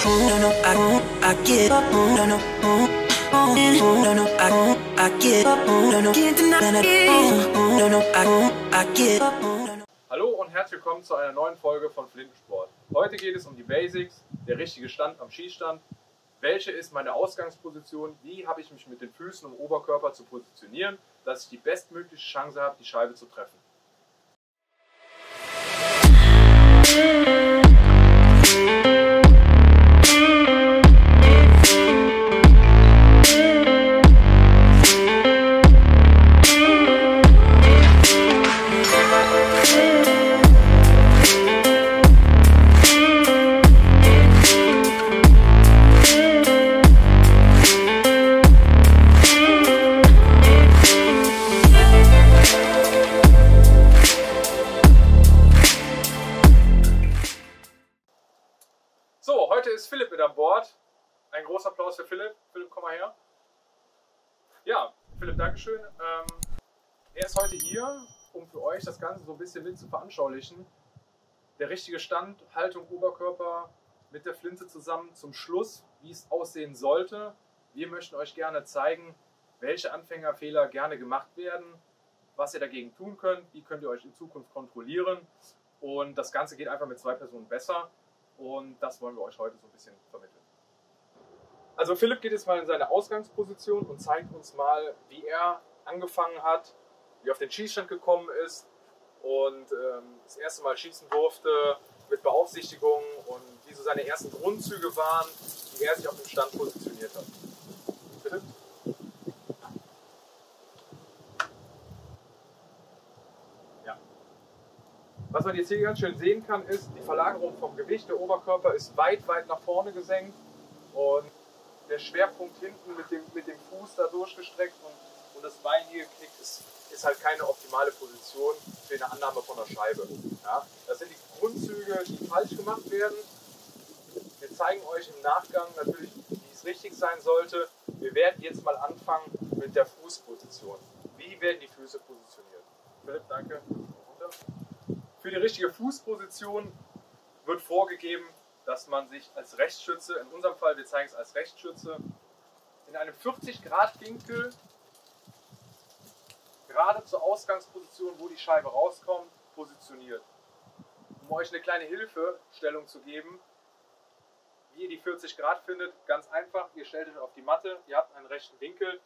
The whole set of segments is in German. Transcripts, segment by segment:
No, no, I get up. No, no, no, no, I get up. No, no, can't deny it. No, no, I get up. Hallo und herzlich willkommen zu einer neuen Folge von Flintensport. Heute geht es um die Basics, der richtige Stand am Schießstand. Welche ist meine Ausgangsposition? Wie habe ich mich mit den Füßen und Oberkörper zu positionieren, dass ich die bestmögliche Chance habe, die Scheibe zu treffen? So, heute ist Philipp mit an Bord. Ein großer Applaus für Philipp. Philipp, komm mal her. Ja, Philipp, Dankeschön. Er ist heute hier, um für euch das Ganze so ein bisschen mit zu veranschaulichen. Der richtige Stand, Haltung, Oberkörper mit der Flinte zusammen zum Schluss, wie es aussehen sollte. Wir möchten euch gerne zeigen, welche Anfängerfehler gerne gemacht werden, was ihr dagegen tun könnt, wie könnt ihr euch in Zukunft kontrollieren. Und das Ganze geht einfach mit zwei Personen besser. Und das wollen wir euch heute so ein bisschen vermitteln. Also Philipp geht jetzt mal in seine Ausgangsposition und zeigt uns mal, wie er angefangen hat, wie er auf den Schießstand gekommen ist und das erste Mal schießen durfte mit Beaufsichtigung und wie so seine ersten Grundzüge waren, wie er sich auf dem Stand positioniert hat. Philipp? Was man jetzt hier ganz schön sehen kann, ist, die Verlagerung vom Gewicht. Der Oberkörper ist weit nach vorne gesenkt und der Schwerpunkt hinten mit dem Fuß da durchgestreckt und das Bein hier geknickt ist halt keine optimale Position für eine Annahme von der Scheibe. Ja? Das sind die Grundzüge, die falsch gemacht werden. Wir zeigen euch im Nachgang natürlich, wie es richtig sein sollte. Wir werden jetzt mal anfangen mit der Fußposition. Wie werden die Füße positioniert? Philipp, danke. Runter. Für die richtige Fußposition wird vorgegeben, dass man sich als Rechtsschütze, in unserem Fall, wir zeigen es als Rechtsschütze, in einem 40-Grad-Winkel gerade zur Ausgangsposition, wo die Scheibe rauskommt, positioniert. Um euch eine kleine Hilfestellung zu geben, wie ihr die 40 Grad findet, ganz einfach, ihr stellt euch auf die Matte, ihr habt einen rechten Winkel.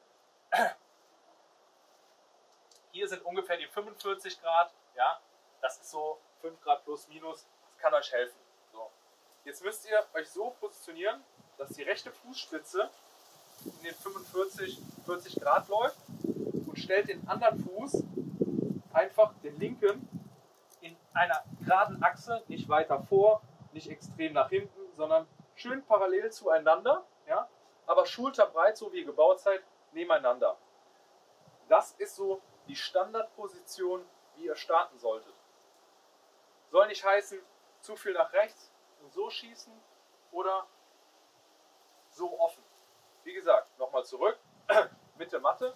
Hier sind ungefähr die 45 Grad, ja. Das ist so 5 Grad plus minus, das kann euch helfen. So. Jetzt müsst ihr euch so positionieren, dass die rechte Fußspitze in den 40 Grad läuft und stellt den anderen Fuß, einfach den linken, in einer geraden Achse, nicht weiter vor, nicht extrem nach hinten, sondern schön parallel zueinander, ja, aber schulterbreit, so wie ihr gebaut seid, nebeneinander. Das ist so die Standardposition, wie ihr starten solltet. Soll nicht heißen, zu viel nach rechts und so schießen oder so offen. Wie gesagt, nochmal zurück, Mitte Matte,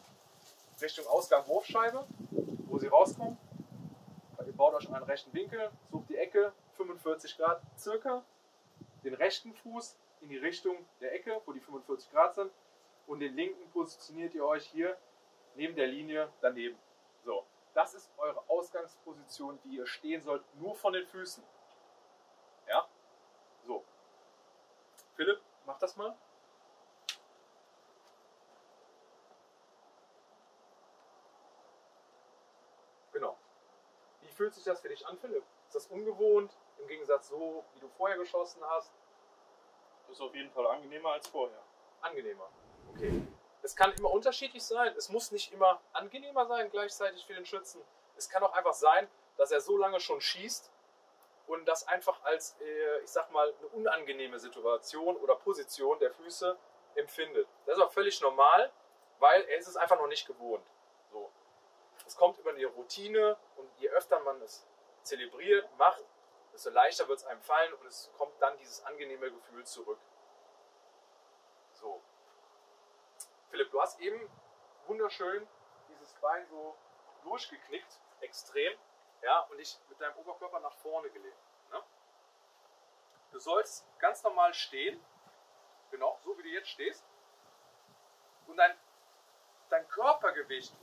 Richtung Ausgang Wurfscheibe, wo sie rauskommt. Ihr baut euch einen rechten Winkel, sucht die Ecke, 45 Grad circa, den rechten Fuß in die Richtung der Ecke, wo die 45 Grad sind, und den linken positioniert ihr euch hier neben der Linie daneben. So. Das ist eure Ausgangsposition, wie ihr stehen sollt, nur von den Füßen. Ja? So. Philipp, mach das mal. Genau. Wie fühlt sich das für dich an, Philipp? Ist das ungewohnt, im Gegensatz so, wie du vorher geschossen hast? Das ist auf jeden Fall angenehmer als vorher. Angenehmer. Okay. Es kann immer unterschiedlich sein. Es muss nicht immer angenehmer sein gleichzeitig für den Schützen. Es kann auch einfach sein, dass er so lange schon schießt und das einfach als, ich sag mal, eine unangenehme Situation oder Position der Füße empfindet. Das ist auch völlig normal, weil er ist es einfach noch nicht gewohnt. So. Es kommt über die Routine und je öfter man es zelebriert, macht, desto leichter wird es einem fallen und es kommt dann dieses angenehme Gefühl zurück. So. Philipp, du hast eben wunderschön dieses Bein so durchgeknickt, extrem, ja, und dich mit deinem Oberkörper nach vorne gelehnt. Ne? Du sollst ganz normal stehen, Genau, so wie du jetzt stehst. Und dein Körpergewicht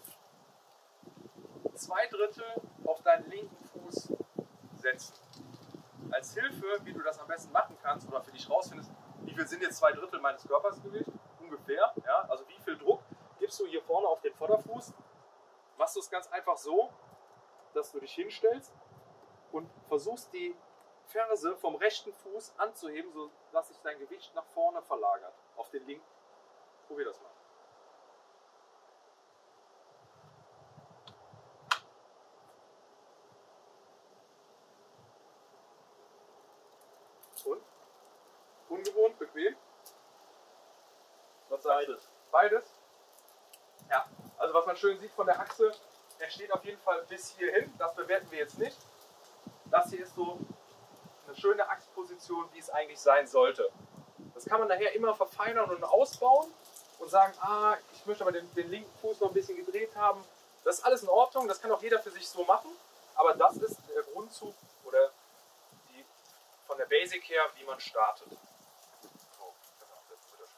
2/3 auf deinen linken Fuß setzen. Als Hilfe, wie du das am besten machen kannst oder für dich rausfindest, wie viel sind jetzt 2/3 meines Körpersgewichts? Ungefähr. Ja? Also wie viel Druck gibst du hier vorne auf den Vorderfuß? Machst du es ganz einfach so, dass du dich hinstellst und versuchst die Ferse vom rechten Fuß anzuheben, sodass sich dein Gewicht nach vorne verlagert, auf den linken. Probier das mal. Und? Ungewohnt, bequem? Was beides? Beides? Ja, also was man schön sieht von der Achse, er steht auf jeden Fall bis hierhin, das bewerten wir jetzt nicht. Das hier ist so eine schöne Achsposition, wie es eigentlich sein sollte. Das kann man nachher immer verfeinern und ausbauen und sagen, ich möchte aber den linken Fuß noch ein bisschen gedreht haben. Das ist alles in Ordnung, das kann auch jeder für sich so machen, aber das ist der Grundzug oder von der Basic her, wie man startet. So, genau, das wird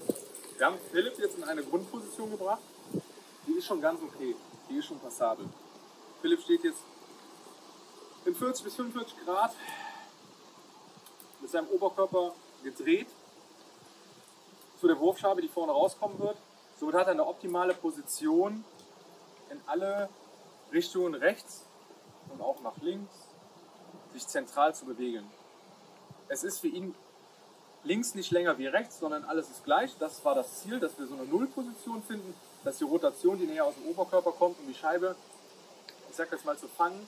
schwer. Wir haben Philipp jetzt in eine Grundposition gebracht, die ist schon ganz okay, die ist schon passabel. Philipp steht jetzt in 40 bis 45 Grad mit seinem Oberkörper gedreht zu der Wurfscheibe, die vorne rauskommen wird. Somit hat er eine optimale Position in alle Richtungen rechts und auch nach links, sich zentral zu bewegen. Es ist für ihn links nicht länger wie rechts, sondern alles ist gleich. Das war das Ziel, dass wir so eine Nullposition finden, dass die Rotation, die näher aus dem Oberkörper kommt, um die Scheibe, ich sag das mal, zu fangen,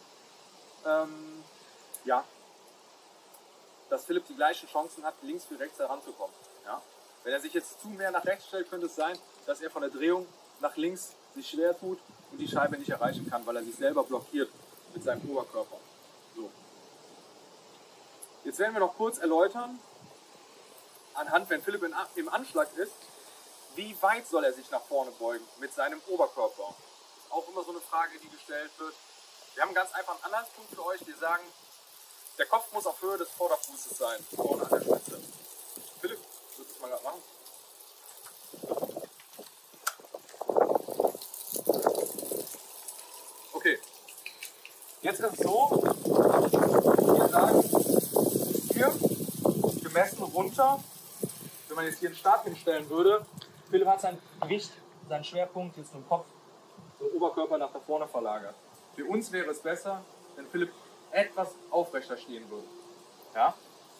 dass Philipp die gleichen Chancen hat, links wie rechts heranzukommen. Ja? Wenn er sich jetzt zu mehr nach rechts stellt, könnte es sein, dass er von der Drehung nach links sich schwer tut und die Scheibe nicht erreichen kann, weil er sich selber blockiert mit seinem Oberkörper. So. Jetzt werden wir noch kurz erläutern, anhand, wenn Philipp im Anschlag ist, wie weit soll er sich nach vorne beugen mit seinem Oberkörper? Das ist auch immer so eine Frage, die gestellt wird. Wir haben einen ganz einfachen Anhaltspunkt für euch. Wir sagen, der Kopf muss auf Höhe des Vorderfußes sein, vorne an der Spitze. Philipp, willst du das mal gerade machen? Okay. Jetzt ist es so, wir sagen, hier gemessen runter, wenn man jetzt hier einen Stab hinstellen würde, Philipp hat sein Gewicht, seinen Schwerpunkt jetzt im Kopf, den Oberkörper nach da vorne verlagert. Für uns wäre es besser, wenn Philipp etwas aufrechter stehen würde. Ja?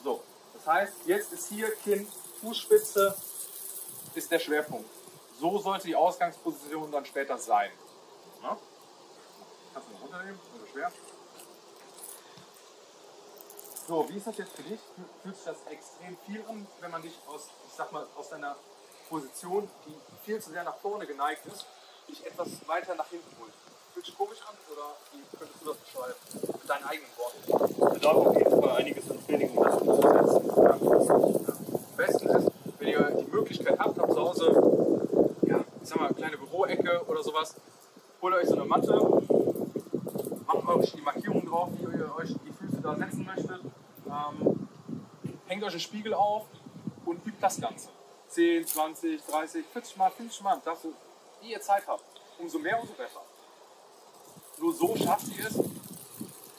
So. Das heißt, jetzt ist hier Kinn, Fußspitze ist der Schwerpunkt. So sollte die Ausgangsposition dann später sein. Ja? Kannst du mal runternehmen, also schwer. So, wie ist das jetzt für dich? Fühlt sich das extrem viel an, wenn man dich aus deiner Position, die viel zu sehr nach vorne geneigt ist, dich etwas weiter nach hinten holt? Fühlt sich komisch an oder wie könntest du das beschreiben? Mit deinen eigenen Worten. Es bedarf auf jeden Fall einiges an Training, um das umzusetzen. Ja. Am besten ist, wenn ihr die Möglichkeit habt zu Hause, ja, ich sag mal, eine kleine Büroecke oder sowas, holt euch so eine Matte, macht euch die Markierung drauf, wie ihr euch die Füße da setzen möchtet, hängt euch einen Spiegel auf und übt das Ganze. 10, 20, 30, 40 Mal, 50 Mal, das, wie ihr Zeit habt. Umso mehr, umso besser. Nur so schafft ihr es,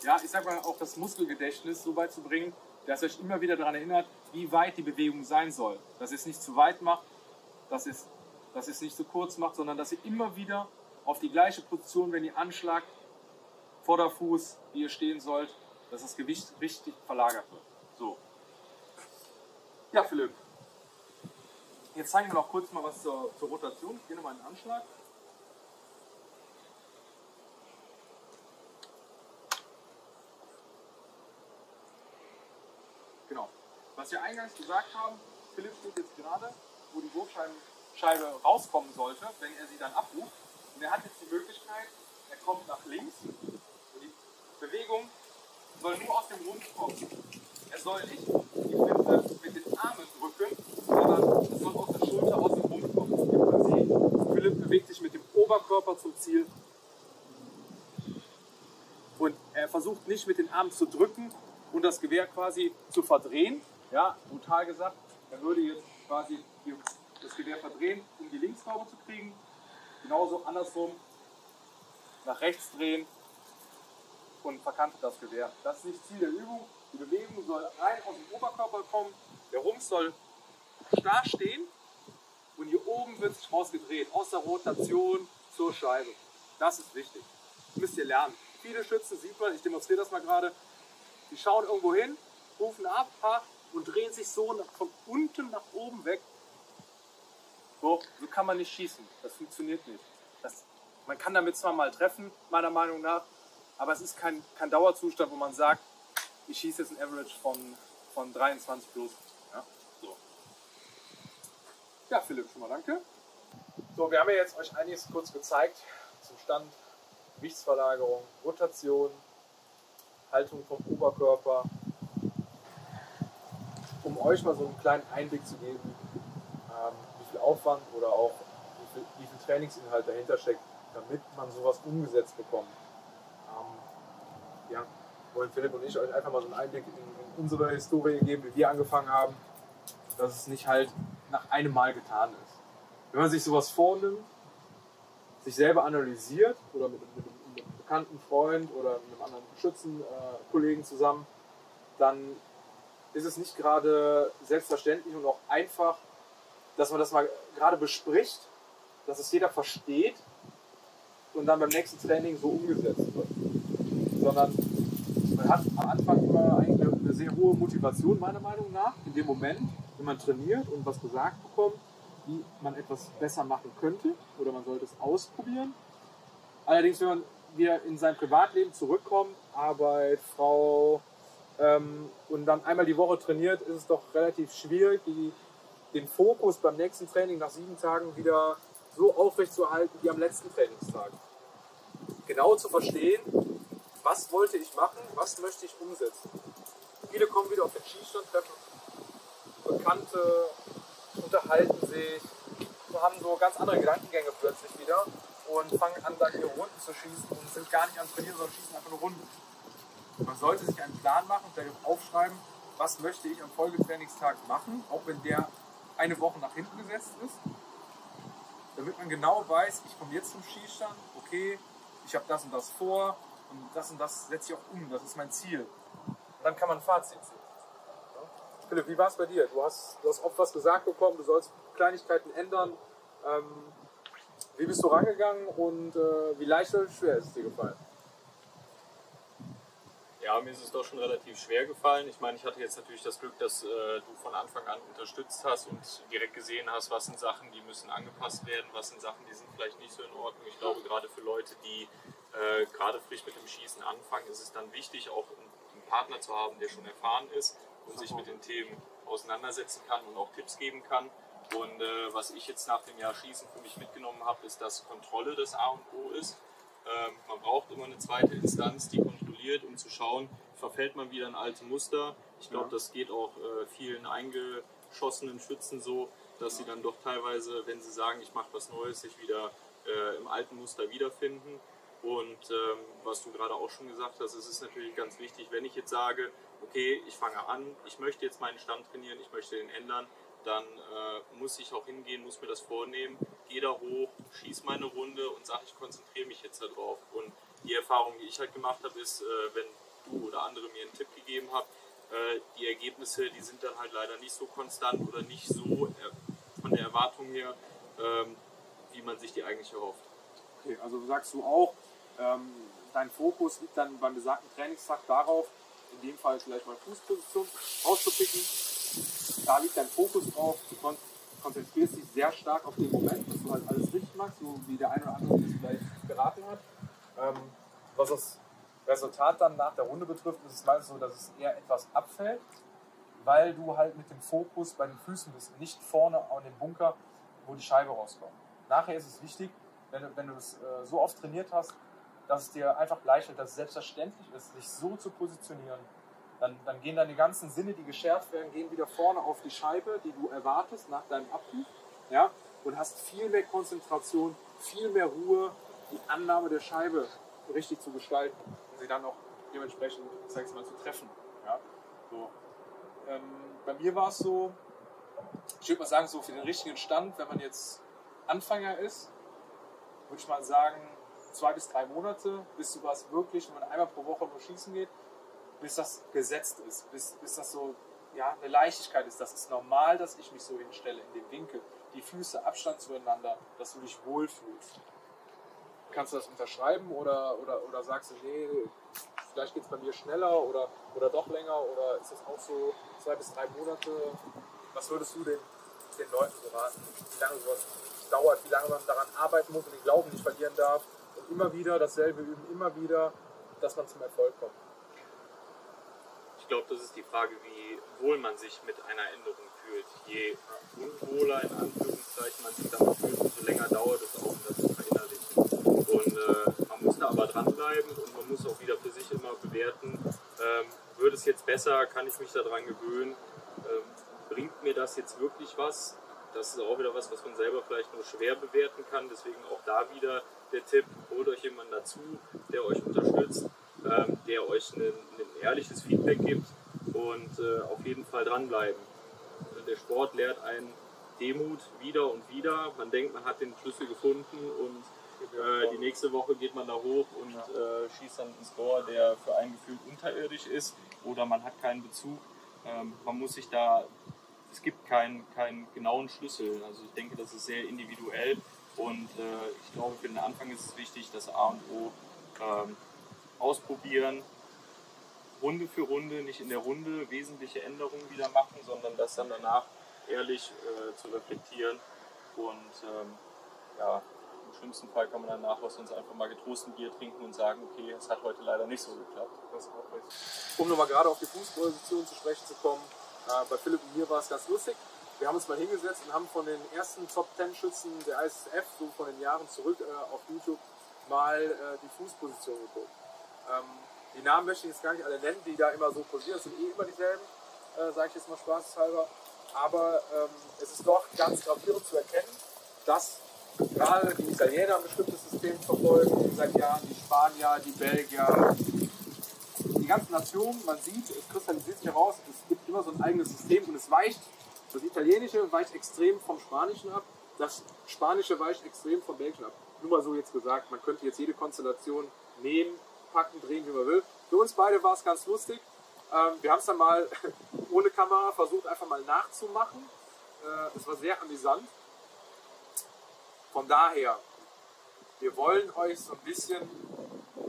ja, ich sag mal, auch das Muskelgedächtnis so weit zu bringen, dass ihr euch immer wieder daran erinnert, wie weit die Bewegung sein soll. Dass ihr es nicht zu weit macht, dass ihr es nicht zu kurz macht, sondern dass ihr immer wieder auf die gleiche Position, wenn ihr anschlagt, Vorderfuß, wie ihr stehen sollt, dass das Gewicht richtig verlagert wird. So. Ja, Philipp. Jetzt zeigen wir noch kurz mal was zur Rotation. Ich gehe nochmal in den Anschlag. Genau. Was wir eingangs gesagt haben, Philipp steht jetzt gerade, wo die Wurfscheibe rauskommen sollte, wenn er sie dann abruft. Und er hat jetzt die Möglichkeit, er kommt nach links. Und die Bewegung soll nur aus dem Rumpf kommen. Er soll nicht die Flinte mit den Armen drücken, sondern es soll aus der Schulter, aus dem Rumpf kommen. Ihr könnt sehen, Philipp bewegt sich mit dem Oberkörper zum Ziel. Und er versucht nicht mit den Armen zu drücken und das Gewehr quasi zu verdrehen, ja, brutal gesagt, er würde jetzt quasi das Gewehr verdrehen, um die Linksschraube zu kriegen, genauso andersrum, nach rechts drehen und verkantet das Gewehr. Das ist nicht Ziel der Übung, die Bewegung soll rein aus dem Oberkörper kommen, der Rumpf soll starr stehen und hier oben wird sich rausgedreht, aus der Rotation zur Scheibe. Das ist wichtig. Das müsst ihr lernen. Viele Schützen, sieht man, ich demonstriere das mal gerade, die schauen irgendwo hin, rufen ab und drehen sich so von unten nach oben weg. So kann man nicht schießen. Das funktioniert nicht. Man kann damit zwar mal treffen, meiner Meinung nach, aber es ist kein Dauerzustand, wo man sagt, ich schieße jetzt ein Average von 23 plus. Ja, so. Ja, Philipp, schon mal danke. So, wir haben ja jetzt euch einiges kurz gezeigt zum Stand, Gewichtsverlagerung, Rotation, Haltung vom Oberkörper, um euch mal so einen kleinen Einblick zu geben, wie viel Aufwand oder auch wie viel Trainingsinhalt dahinter steckt, damit man sowas umgesetzt bekommt. Ja, wollen Philipp und ich euch einfach mal so einen Einblick in unsere Historie geben, wie wir angefangen haben, dass es nicht halt nach einem Mal getan ist. Wenn man sich sowas vornimmt, sich selber analysiert oder mit einem bekannten Freund oder mit einem anderen Schützenkollegen zusammen, dann ist es nicht gerade selbstverständlich und auch einfach, dass man das mal gerade bespricht, dass es jeder versteht und dann beim nächsten Training so umgesetzt wird. Sondern man hat am Anfang immer eigentlich eine sehr hohe Motivation, meiner Meinung nach, in dem Moment, wenn man trainiert und was gesagt bekommt, wie man etwas besser machen könnte oder man sollte es ausprobieren. Allerdings, wenn man wieder in sein Privatleben zurückkommt, Arbeit, Frau und dann einmal die Woche trainiert, ist es doch relativ schwierig, den Fokus beim nächsten Training nach 7 Tagen wieder so aufrecht zu erhalten wie am letzten Trainingstag. Genau zu verstehen, was wollte ich machen, was möchte ich umsetzen. Viele kommen wieder auf den Schießstand, treffen Bekannte, unterhalten sich, haben so ganz andere Gedankengänge plötzlich wieder und fangen an, dann ihre Runden zu schießen und sind gar nicht am Trainieren, sondern schießen einfach nur Runden. Man sollte sich einen Plan machen, vielleicht aufschreiben, was möchte ich am Folgetrainingstag machen, auch wenn der eine Woche nach hinten gesetzt ist, damit man genau weiß, ich komme jetzt zum Schießstand, okay, ich habe das und das vor und das setze ich auch um, das ist mein Ziel. Und dann kann man ein Fazit ziehen. Ja? Philipp, wie war es bei dir? Du hast oft was gesagt bekommen, du sollst Kleinigkeiten ändern. Wie bist du rangegangen und wie leicht oder schwer ist es dir gefallen? Ja, mir ist es doch schon relativ schwer gefallen. Ich meine, ich hatte jetzt natürlich das Glück, dass du von Anfang an unterstützt hast und direkt gesehen hast, was sind Sachen, die müssen angepasst werden, was sind Sachen, die sind vielleicht nicht so in Ordnung. Ich glaube, gerade für Leute, die gerade frisch mit dem Schießen anfangen, ist es dann wichtig, auch einen Partner zu haben, der schon erfahren ist und sich mit den Themen auseinandersetzen kann und auch Tipps geben kann. Und was ich jetzt nach dem Jahr Schießen für mich mitgenommen habe, ist, dass Kontrolle das A und O ist. Man braucht immer eine zweite Instanz, die kontrolliert, um zu schauen, verfällt man wieder in alte Muster. Ich glaube, das geht auch vielen eingeschossenen Schützen so, dass sie dann doch teilweise, wenn sie sagen, ich mache was Neues, sich wieder im alten Muster wiederfinden. Und was du gerade auch schon gesagt hast, es ist natürlich ganz wichtig, wenn ich jetzt sage, okay, ich fange an, ich möchte jetzt meinen Stand trainieren, ich möchte den ändern, dann muss ich auch hingehen, muss mir das vornehmen, gehe da hoch, schieße meine Runde und sage, ich konzentriere mich jetzt darauf. Und die Erfahrung, die ich halt gemacht habe, ist, wenn du oder andere mir einen Tipp gegeben haben, die Ergebnisse, die sind dann halt leider nicht so konstant oder nicht so von der Erwartung her, wie man sich die eigentlich erhofft. Okay, also sagst du auch, dein Fokus liegt dann beim besagten Trainingstag darauf, in dem Fall vielleicht mal Fußposition auszupicken. Da liegt dein Fokus drauf, du konzentrierst dich sehr stark auf den Moment, dass du halt alles richtig machst, so wie der eine oder andere das vielleicht geraten hat. Was das Resultat dann nach der Runde betrifft, ist es meistens so, dass es eher etwas abfällt, weil du halt mit dem Fokus bei den Füßen bist, nicht vorne an dem Bunker, wo die Scheibe rauskommt. Nachher ist es wichtig, wenn du es so oft trainiert hast, dass es dir einfach leicht wird, dass es selbstverständlich ist, sich so zu positionieren. Dann gehen deine ganzen Sinne, die geschärft werden, gehen wieder vorne auf die Scheibe, die du erwartest nach deinem Abruf, ja, und hast viel mehr Konzentration, viel mehr Ruhe, die Annahme der Scheibe richtig zu gestalten und sie dann auch dementsprechend, ich sag's mal, zu treffen. Ja? So. Bei mir war es so, ich würde mal sagen, so für den richtigen Stand, wenn man jetzt Anfänger ist, würde ich mal sagen, 2 bis 3 Monate, bis du was wirklich, wenn man einmal pro Woche nur schießen geht, bis das gesetzt ist, bis das so eine Leichtigkeit ist. Das ist normal, dass ich mich so hinstelle in dem Winkel. Die Füße, Abstand zueinander, dass du dich wohlfühlst. Kannst du das unterschreiben oder sagst du, nee, vielleicht geht es bei mir schneller oder doch länger oder ist das auch so 2 bis 3 Monate? Was würdest du den Leuten so raten? Wie lange sowas dauert, wie lange man daran arbeiten muss und den Glauben nicht verlieren darf und immer wieder dasselbe üben, immer wieder, dass man zum Erfolg kommt? Ich glaube, das ist die Frage, wie wohl man sich mit einer Änderung fühlt. Je unwohler in Anführungszeichen man sich damit fühlt, umso länger dauert es auch, das zu verinnerlichen. Und man muss da aber dranbleiben und man muss auch wieder für sich immer bewerten, wird es jetzt besser, kann ich mich daran gewöhnen, bringt mir das jetzt wirklich was? Das ist auch wieder was man selber vielleicht nur schwer bewerten kann. Deswegen auch da wieder der Tipp, holt euch jemanden dazu, der euch unterstützt, der euch ein ehrliches Feedback gibt und auf jeden Fall dranbleiben. Der Sport lehrt einen Demut wieder und wieder. Man denkt, man hat den Schlüssel gefunden und die nächste Woche geht man da hoch und schießt dann einen Score, der für einen gefühlt unterirdisch ist oder man hat keinen Bezug. Man muss sich da, es gibt keinen genauen Schlüssel. Also ich denke, das ist sehr individuell und ich glaube, für den Anfang ist es wichtig, das A und O ausprobieren, Runde für Runde, nicht in der Runde wesentliche Änderungen wieder machen, sondern das dann danach ehrlich zu reflektieren und im schlimmsten Fall kann man danach aus uns einfach mal getrost ein Bier trinken und sagen, okay, es hat heute leider nicht so geklappt. Das ist auch richtig. Um nochmal gerade auf die Fußposition zu sprechen zu kommen, bei Philipp und mir war es ganz lustig. Wir haben uns mal hingesetzt und haben von den ersten Top-10-Schützen der ISSF, so von den Jahren zurück auf YouTube, mal die Fußposition geguckt. Die Namen möchte ich jetzt gar nicht alle nennen, die da immer so posieren. Das sind immer dieselben, sage ich jetzt mal spaßeshalber. Aber es ist doch ganz gravierend zu erkennen, dass gerade die Italiener ein bestimmtes System verfolgen, seit Jahren die Spanier, die Belgier, die ganzen Nationen, man sieht, es kristallisiert sich heraus, es gibt immer so ein eigenes System und es weicht, das Italienische weicht extrem vom Spanischen ab, das Spanische weicht extrem vom Belgischen ab. Nur mal so jetzt gesagt, man könnte jetzt jede Konstellation nehmen, packen, drehen, wie man will. Für uns beide war es ganz lustig. Wir haben es dann mal ohne Kamera versucht, einfach mal nachzumachen. Es war sehr amüsant. Von daher, wir wollen euch so ein bisschen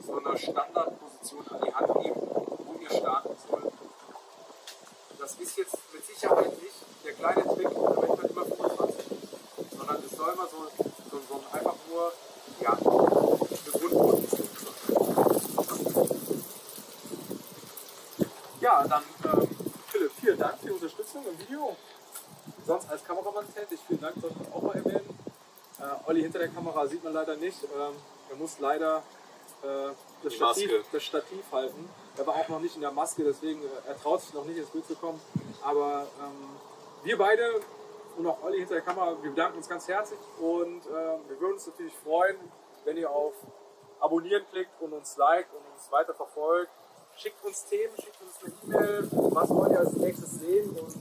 so eine Standardposition an die Hand geben, wo ihr starten sollt. Das ist jetzt mit Sicherheit nicht der kleine Trick, damit man immer 25 ist, sondern es soll mal so einfach nur eine Grundposition sein. Ja, dann Philipp, vielen Dank für die Unterstützung im Video. Sonst als Kameramann tätig, vielen Dank, sollte man auch mal erwähnen. Olli hinter der Kamera sieht man leider nicht. Er muss leider das Stativ halten. Er war auch noch nicht in der Maske, deswegen er traut sich noch nicht ins Bild zu kommen. Aber wir beide und auch Olli hinter der Kamera, wir bedanken uns ganz herzlich und wir würden uns natürlich freuen, wenn ihr auf Abonnieren klickt und uns liked und uns weiter verfolgt. Schickt uns Themen, schickt uns eine E-Mail, was wollt ihr als nächstes sehen und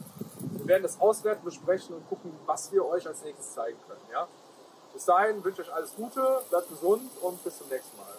wir werden das auswerten, besprechen und gucken, was wir euch als nächstes zeigen können. Ja? Bis dahin wünsche ich euch alles Gute, bleibt gesund und bis zum nächsten Mal.